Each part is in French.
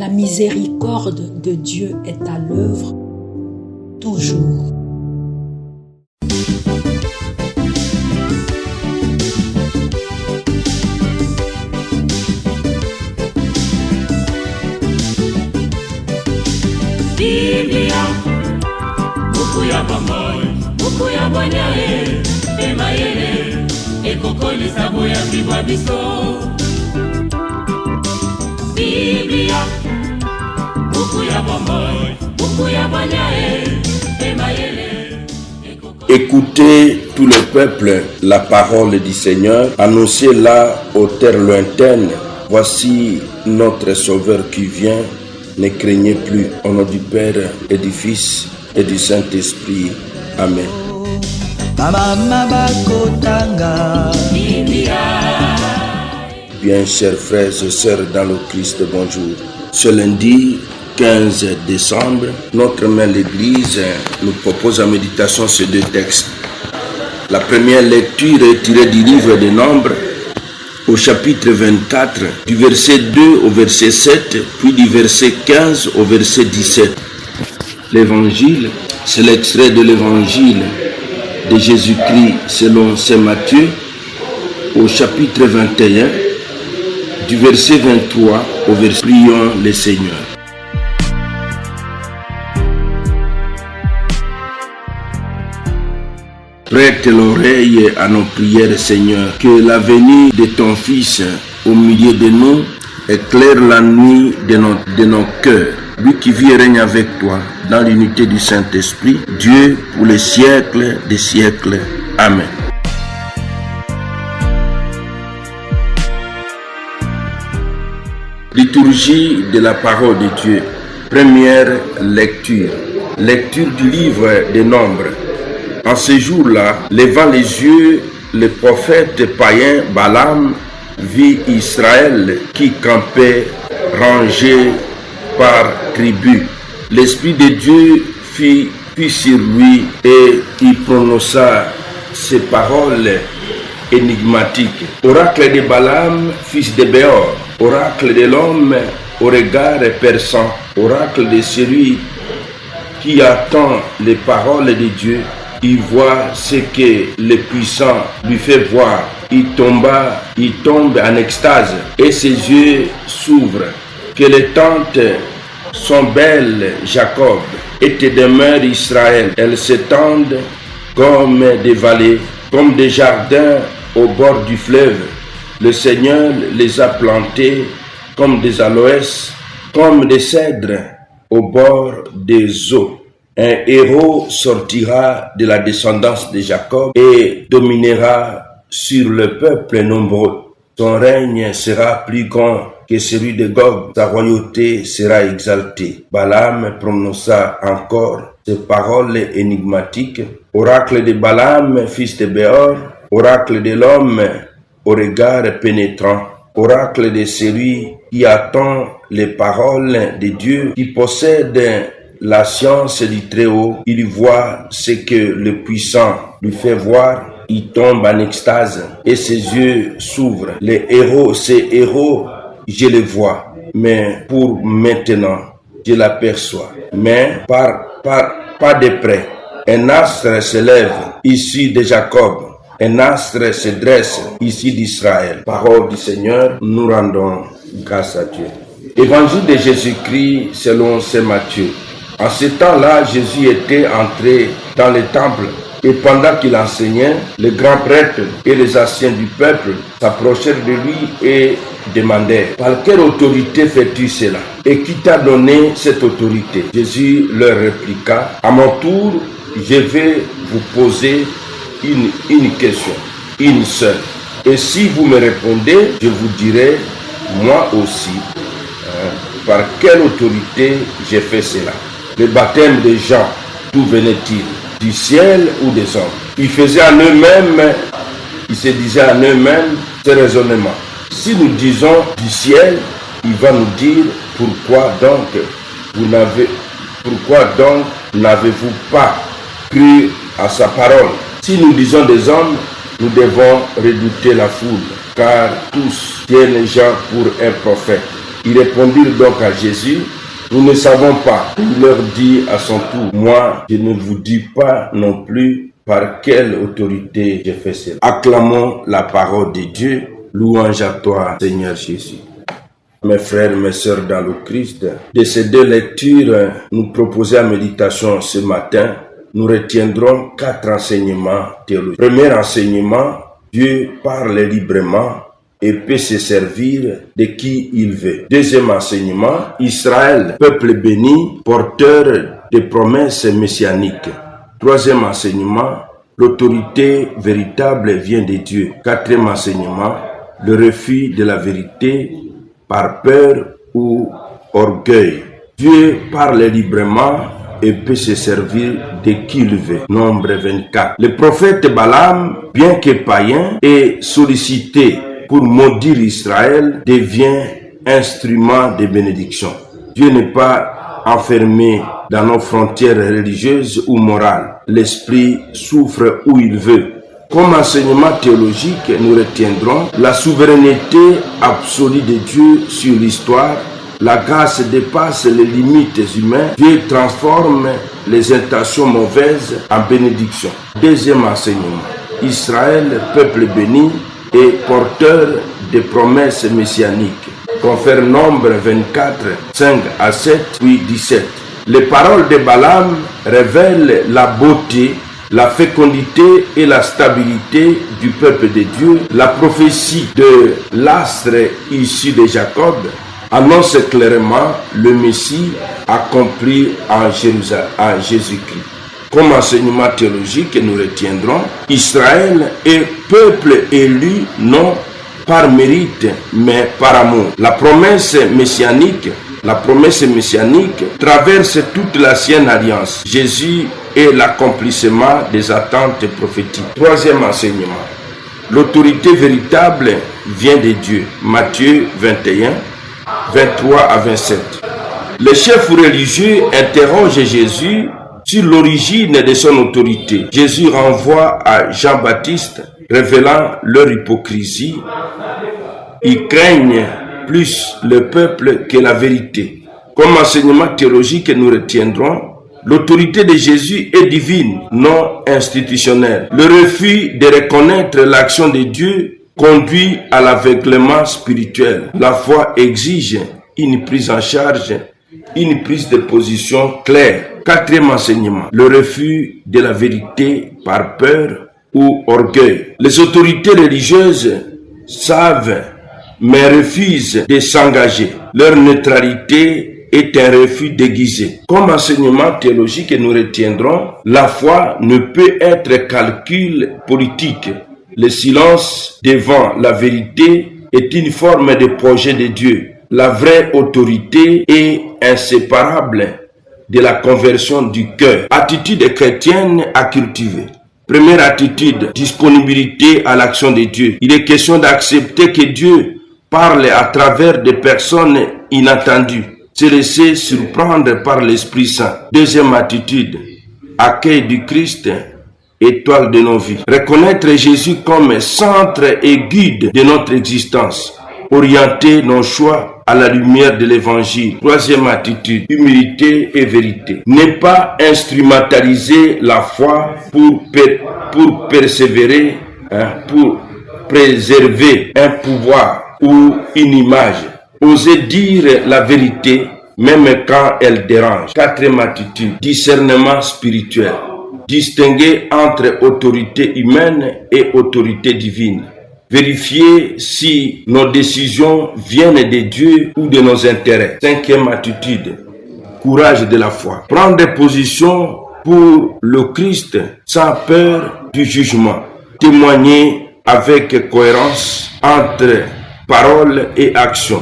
La miséricorde de Dieu est à l'œuvre toujours. Biblia, buku ya bomoi, buku ya bonyae, emayele, ekokoli sabo ya bibwa biso. Biblia, buku ya bomoi, buku ya bonyae, emayele. Écoutez tout le peuple la parole du Seigneur, annoncez-la aux terres lointaines. Voici notre Sauveur qui vient. Ne craignez plus, au nom du Père et du Fils et du Saint-Esprit. Amen. Bien, chers frères et sœurs dans le Christ, bonjour. Ce lundi 15 décembre, notre mère l'Église nous propose en méditation ces deux textes. La première lecture est tirée du livre des Nombres, au chapitre 24, du verset 2 au verset 7, puis du verset 15 au verset 17. L'évangile, c'est l'extrait de l'évangile de Jésus-Christ selon saint Matthieu, au chapitre 21, du verset 23 au verset. Prions le Seigneur. Prête l'oreille à nos prières, Seigneur, que la venue de ton Fils au milieu de nous éclaire la nuit de nos cœurs. Lui qui vit et règne avec toi dans l'unité du Saint-Esprit, Dieu pour les siècles des siècles. Amen. Liturgie de la parole de Dieu. Première lecture. Lecture du livre des Nombres. En ce jour-là, levant les yeux, le prophète païen Balaam vit Israël qui campait rangé par tribu. L'Esprit de Dieu fit sur lui et il prononça ces paroles énigmatiques. Oracle de Balaam, fils de Béor, oracle de l'homme au regard perçant, oracle de celui qui attend les paroles de Dieu. Il voit ce que le puissant lui fait voir. Il tombe en extase et ses yeux s'ouvrent. Que les tentes sont belles, Jacob, et tes demeures, Israël. Elles s'étendent comme des vallées, comme des jardins au bord du fleuve. Le Seigneur les a plantées comme des aloès, comme des cèdres au bord des eaux. Un héros sortira de la descendance de Jacob et dominera sur le peuple nombreux. Son règne sera plus grand que celui de Gog. Sa royauté sera exaltée. Balaam prononça encore ces paroles énigmatiques. Oracle de Balaam, fils de Béor, oracle de l'homme au regard pénétrant, oracle de celui qui attend les paroles de Dieu, qui possède la science du Très-Haut. Il voit ce que le puissant lui fait voir. Il tombe en extase et ses yeux s'ouvrent. Ces héros, je les vois, mais pour maintenant, je l'aperçois. Mais pas de près. Un astre se lève ici de Jacob. Un astre se dresse ici d'Israël. Parole du Seigneur, nous rendons grâce à Dieu. Évangile de Jésus-Christ selon saint Matthieu. En ce temps-là, Jésus était entré dans le temple et pendant qu'il enseignait, les grands prêtres et les anciens du peuple s'approchèrent de lui et demandèrent: par quelle autorité fais-tu cela? Et qui t'a donné cette autorité? Jésus leur répliqua: à mon tour, je vais vous poser une question, une seule. Et si vous me répondez, je vous dirai moi aussi par quelle autorité j'ai fait cela. Le baptême de Jean, d'où venait-il? Du ciel ou des hommes? Ils se disaient en eux-mêmes ce raisonnement. Si nous disons du ciel, il va nous dire pourquoi donc n'avez-vous pas cru à sa parole? Si nous disons des hommes, nous devons redouter la foule, car tous tiennent Jean pour un prophète. Ils répondirent donc à Jésus, nous ne savons pas. Il leur dit à son tour, moi, je ne vous dis pas non plus par quelle autorité j'ai fait cela. Acclamons la parole de Dieu. Louange à toi, Seigneur Jésus. Mes frères, mes sœurs dans le Christ, de ces deux lectures nous proposées à méditation ce matin, nous retiendrons 4 enseignements théologiques. Premier enseignement, Dieu parle librement et peut se servir de qui il veut. Deuxième enseignement, Israël, peuple béni, porteur de promesses messianiques. Troisième enseignement, l'autorité véritable vient de Dieu. Quatrième enseignement, le refus de la vérité par peur ou orgueil. Dieu parle librement et peut se servir de qui il veut. Nombre 24. Le prophète Balaam, bien que païen et sollicité pour maudire Israël, devient instrument de bénédiction. Dieu n'est pas enfermé dans nos frontières religieuses ou morales. L'esprit souffre où il veut. Comme enseignement théologique, nous retiendrons la souveraineté absolue de Dieu sur l'histoire. La grâce dépasse les limites humaines. Dieu transforme les intentions mauvaises en bénédiction. Deuxième enseignement. Israël, peuple béni et porteur de promesses messianiques. Confère Nombre 24, 5 à 7, puis 17. Les paroles de Balaam révèlent la beauté, la fécondité et la stabilité du peuple de Dieu. La prophétie de l'astre issu de Jacob annonce clairement le Messie accompli en Jésus-Christ. Comme enseignement théologique, nous retiendrons Israël est peuple élu non par mérite mais par amour. La promesse messianique traverse toute l'ancienne alliance. Jésus est l'accomplissement des attentes prophétiques. Troisième enseignement. L'autorité véritable vient de Dieu. Matthieu 21, 23 à 27. Les chefs religieux interrogent Jésus sur l'origine de son autorité. Jésus renvoie à Jean-Baptiste, révélant leur hypocrisie. Ils craignent plus le peuple que la vérité. Comme enseignement théologique, nous retiendrons l'autorité de Jésus est divine, non institutionnelle. Le refus de reconnaître l'action de Dieu conduit à l'aveuglement spirituel. La foi exige une prise en charge, une prise de position claire. Quatrième enseignement, le refus de la vérité par peur ou orgueil. Les autorités religieuses savent mais refusent de s'engager. Leur neutralité est un refus déguisé. Comme enseignement théologique, nous retiendrons, la foi ne peut être calcul politique. Le silence devant la vérité est une forme de projet de Dieu. La vraie autorité est inséparable de la conversion du cœur. Attitude chrétienne à cultiver. Première attitude, disponibilité à l'action de Dieu. Il est question d'accepter que Dieu parle à travers des personnes inattendues. Se laisser surprendre par l'Esprit Saint. Deuxième attitude, accueil du Christ, étoile de nos vies. Reconnaître Jésus comme centre et guide de notre existence. Orienter nos choix à la lumière de l'Évangile. Troisième attitude, humilité et vérité. Ne pas instrumentaliser la foi pour persévérer, pour préserver un pouvoir ou une image. Oser dire la vérité même quand elle dérange. Quatrième attitude, discernement spirituel. Distinguer entre autorité humaine et autorité divine. Vérifier si nos décisions viennent de Dieu ou de nos intérêts. Cinquième attitude, courage de la foi. Prendre position pour le Christ sans peur du jugement. Témoigner avec cohérence entre parole et action.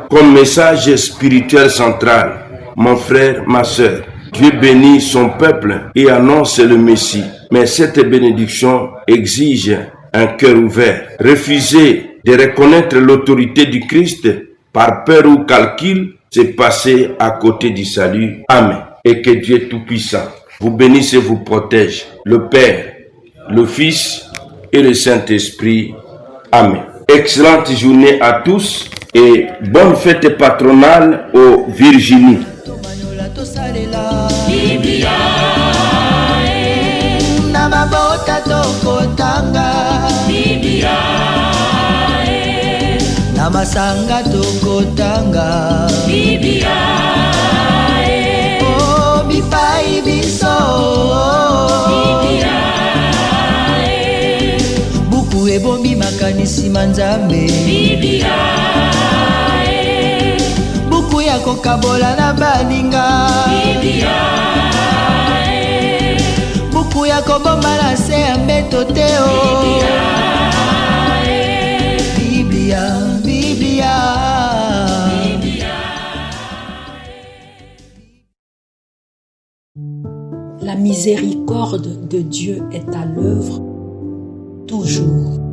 Comme message spirituel central, mon frère, ma sœur, Dieu bénit son peuple et annonce le Messie. Mais cette bénédiction exige un cœur ouvert. Refuser de reconnaître l'autorité du Christ par peur ou calcul, c'est passer à côté du salut. Amen. Et que Dieu Tout-Puissant vous bénisse et vous protège. Le Père, le Fils et le Saint-Esprit. Amen. Excellente journée à tous. et bonne fête patronale aux Virginies. Biblia na mabota tokotanga Biblia na masanga tokotanga Biblia oh bipai biso Biblia buku ebombi makanisi manzambe Biblia buku ya kokabola na baninga Biblia buku ya kobomba na se ya mbeto te o Biblia, Biblia. La miséricorde de Dieu est à l'œuvre toujours.